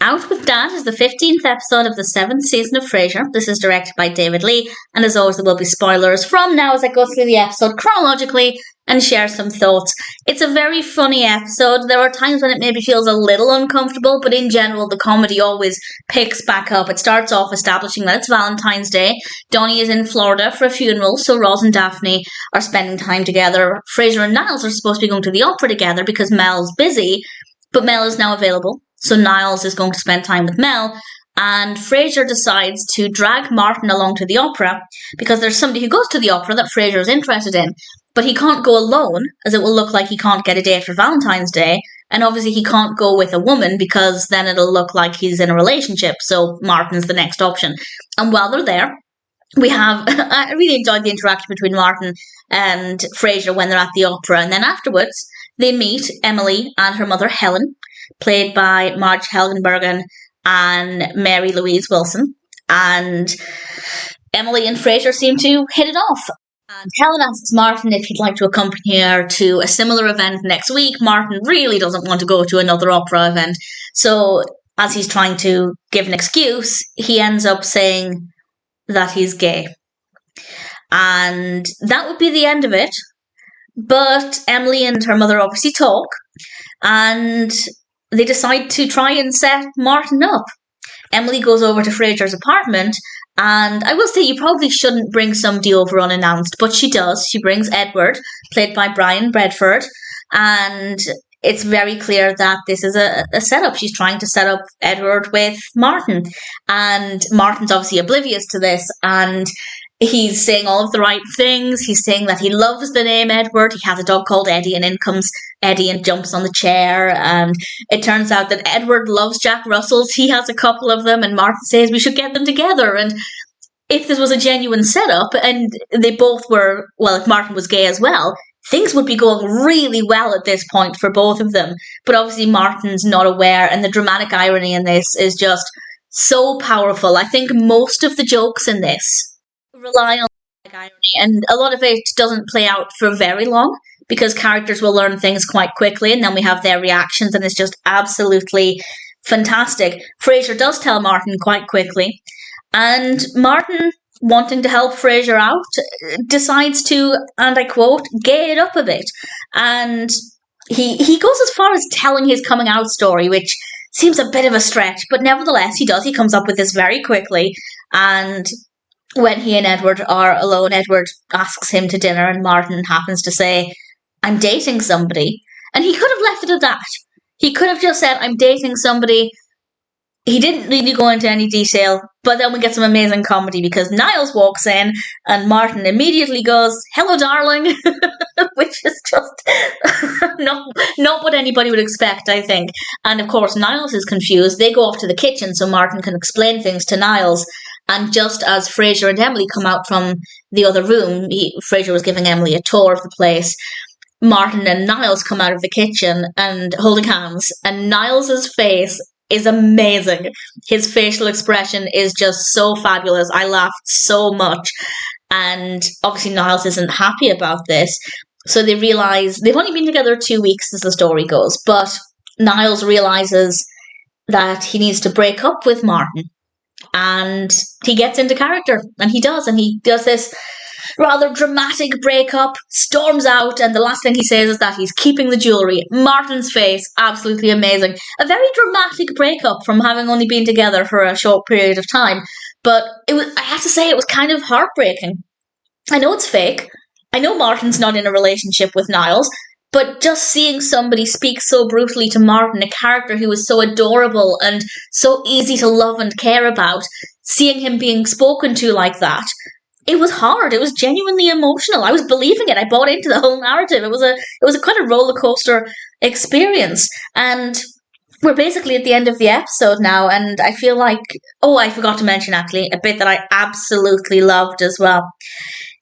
Out with Dad is the 15th episode of the 7th season of Frasier. This is directed by David Lee, and as always there will be spoilers from now as I go through the episode chronologically and share some thoughts. It's a very funny episode. There are times when it maybe feels a little uncomfortable, but in general the comedy always picks back up. It starts off establishing that it's Valentine's Day. Donnie is in Florida for a funeral, so Roz and Daphne are spending time together. Frasier and Niles are supposed to be going to the opera together because Mel's busy, but Mel is now available. So Niles is going to spend time with Mel, and Frasier decides to drag Martin along to the opera because there's somebody who goes to the opera that Frasier is interested in, but he can't go alone as it will look like he can't get a date for Valentine's Day, and obviously he can't go with a woman because then it'll look like he's in a relationship, so Martin's the next option. And while they're there, we have, I really enjoyed the interaction between Martin and Frasier when they're at the opera, and then afterwards they meet Emily and her mother Helen, played by Marg Helgenberger and Mary Louise Wilson. And Emily and Frasier seem to hit it off. And Helen asks Martin if he'd like to accompany her to a similar event next week. Martin really doesn't want to go to another opera event. So as he's trying to give an excuse, he ends up saying that he's gay. And that would be the end of it. But Emily and her mother obviously talk, and they decide to try and set Martin up. Emily goes over to Frasier's apartment, and I will say you probably shouldn't bring somebody over unannounced, but she does. She brings Edward, played by Bedford, and it's very clear that this is a setup. She's trying to set up Edward with Martin, and Martin's obviously oblivious to this, and he's saying all of the right things. He's saying that he loves the name Edward. He has a dog called Eddie, and in comes Eddie and jumps on the chair. And it turns out that Edward loves Jack Russells. He has a couple of them, and Martin says we should get them together. And if this was a genuine setup, and they both were, well, if Martin was gay as well, things would be going really well at this point for both of them. But obviously Martin's not aware, and the dramatic irony in this is just so powerful. I think most of the jokes in this rely on irony, and a lot of it doesn't play out for very long because characters will learn things quite quickly, and then we have their reactions, and it's just absolutely fantastic. Frasier does tell Martin quite quickly, and Martin, wanting to help Frasier out, decides to, and I quote, gay it up a bit. And he goes as far as telling his coming out story, which seems a bit of a stretch, but nevertheless he does. He comes up with this very quickly, and when he and Edward are alone, Edward asks him to dinner, and Martin happens to say, I'm dating somebody. And he could have left it at that. He could have just said, I'm dating somebody. He didn't really go into any detail, but then we get some amazing comedy because Niles walks in and Martin immediately goes, hello, darling, which is just not what anybody would expect, I think. And of course, Niles is confused. They go off to the kitchen so Martin can explain things to Niles. And just as Frasier and Emily come out from the other room, Frasier was giving Emily a tour of the place, Martin and Niles come out of the kitchen and holding hands, and Niles's face is amazing. His facial expression is just so fabulous. I laughed so much, and obviously Niles isn't happy about this, so they realise they've only been together 2 weeks as the story goes, but Niles realises that he needs to break up with Martin. And he gets into character, and he does this rather dramatic breakup, storms out, and the last thing he says is that he's keeping the jewellery. Martin's face, absolutely amazing. A very dramatic breakup from having only been together for a short period of time, but I have to say, it was kind of heartbreaking. I know it's fake. I know Martin's not in a relationship with Niles, but just seeing somebody speak so brutally to Martin, a character who was so adorable and so easy to love and care about, seeing him being spoken to like that, it was hard. It was genuinely emotional. I was believing it. I bought into the whole narrative. It was a kind of roller coaster experience. And we're basically at the end of the episode now, and I feel like, I forgot to mention actually, a bit that I absolutely loved as well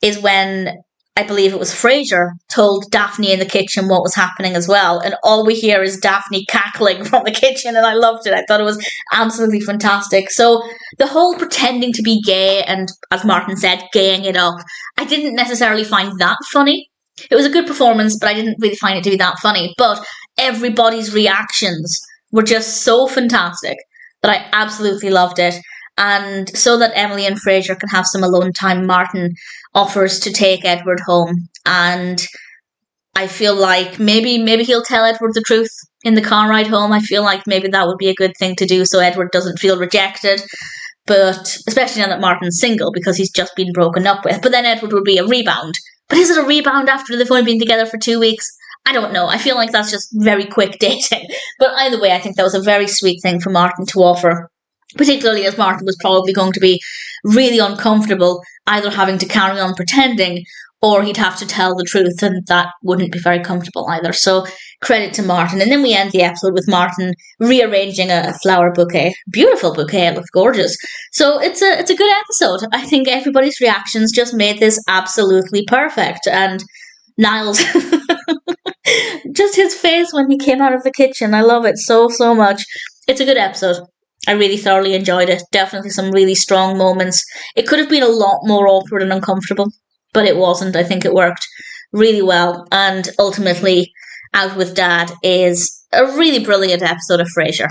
is when I believe it was Frasier told Daphne in the kitchen what was happening as well, and all we hear is Daphne cackling from the kitchen, and I loved it. I thought it was absolutely fantastic. So the whole pretending to be gay and, as Martin said, gaying it up, I didn't necessarily find that funny. It was a good performance, but I didn't really find it to be that funny. But everybody's reactions were just so fantastic. But I absolutely loved it. And so that Emily and Frasier can have some alone time, Martin offers to take Edward home. And I feel like maybe he'll tell Edward the truth in the car ride home. I feel like maybe that would be a good thing to do so Edward doesn't feel rejected. But especially now that Martin's single because he's just been broken up with. But then Edward would be a rebound. But is it a rebound after they've only been together for 2 weeks? I don't know. I feel like that's just very quick dating. But either way, I think that was a very sweet thing for Martin to offer. Particularly as Martin was probably going to be really uncomfortable either having to carry on pretending or he'd have to tell the truth, and that wouldn't be very comfortable either. So credit to Martin. And then we end the episode with Martin rearranging a flower bouquet. Beautiful bouquet, it looks gorgeous. So it's a good episode. I think everybody's reactions just made this absolutely perfect. And Niles, just his face when he came out of the kitchen, I love it so much. It's a good episode. I really thoroughly enjoyed it. Definitely some really strong moments. It could have been a lot more awkward and uncomfortable, but it wasn't. I think it worked really well. And ultimately, Out with Dad is a really brilliant episode of Frasier.